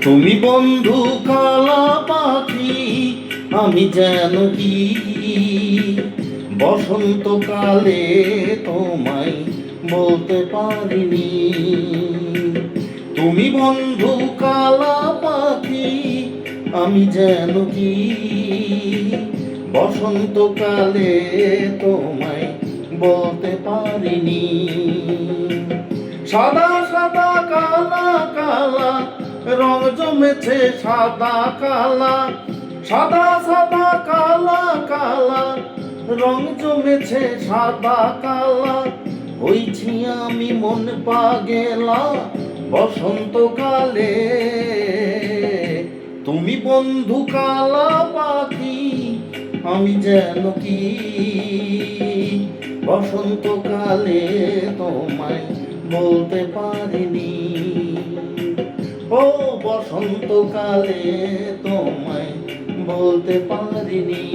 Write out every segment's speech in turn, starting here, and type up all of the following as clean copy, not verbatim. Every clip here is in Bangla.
তুমি বন্ধু কালা পাখি, আমি যেন কি বসন্তকালে তোমায় বলতে পারিনি। তুমি বন্ধু কালা পাখি, আমি যেন কি বসন্তকালে তোমায় বলতে পারিনি। সাদা সাদা কালা কালা রং জমেছে সাদা কালা, সাদা সাদা কালা কালা রং জমেছে সাদা কালা। হইছি আমি মন পাগেলা বসন্তকালে। তুমি বন্ধু কালা পাখি, আমি যেন কি বসন্তকালে তোমায় বলতে পারিনি। ও বসন্তকালে তোমায় বলতে পারিনি।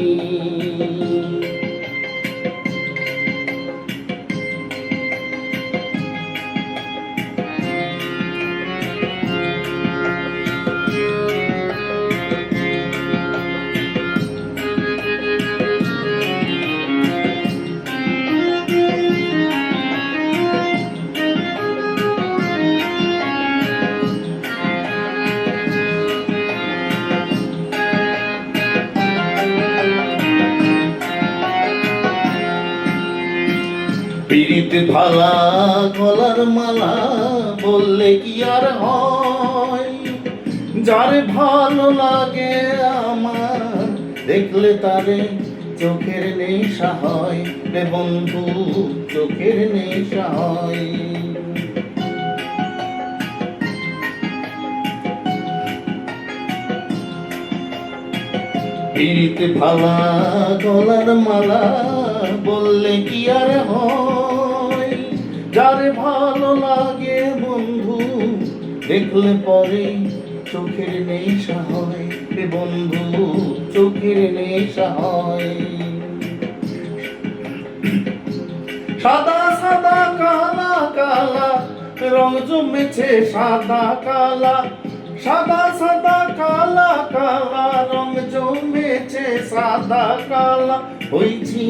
পিরিত ভালা গলার মালা বললে কি আর হয়, যার ভালো লাগে আমার দেখলে তারে চোখের নেশা হয় রে বন্ধু, চোখের নেশা হয়। পিরিত ভালা গলার মালা বললে কি আর হয়, যার ভালো লাগে বন্ধু দেখলে পরে চোখের নেশা হয় রে বন্ধু, চোখের নেশা হয়। সাদা সাদা কালা কালা রং জমেছে সাদা কালা, সাদা সাদা কালা কালা রং জমেছে সাদা কালা। হইছি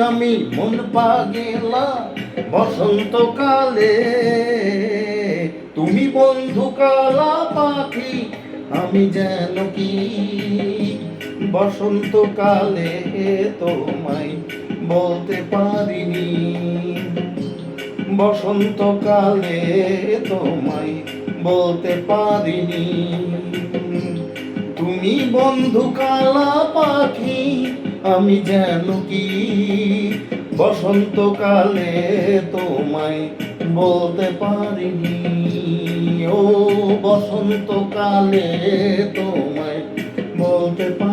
আমি মন পাগেলা বসন্তকালে। তুমি বন্ধু কালা পাখি, আমি যেন কি বসন্তকালে তোমায় বলতে পারিনি। বসন্তকালে তোমায় বলতে পারিনি। তুমি বন্ধু কালা পাখি, আমি যেন কি বসন্তকালে তোমায় বলতে পারিনি। ও বসন্তকালে তোমায় বলতে পারিনি।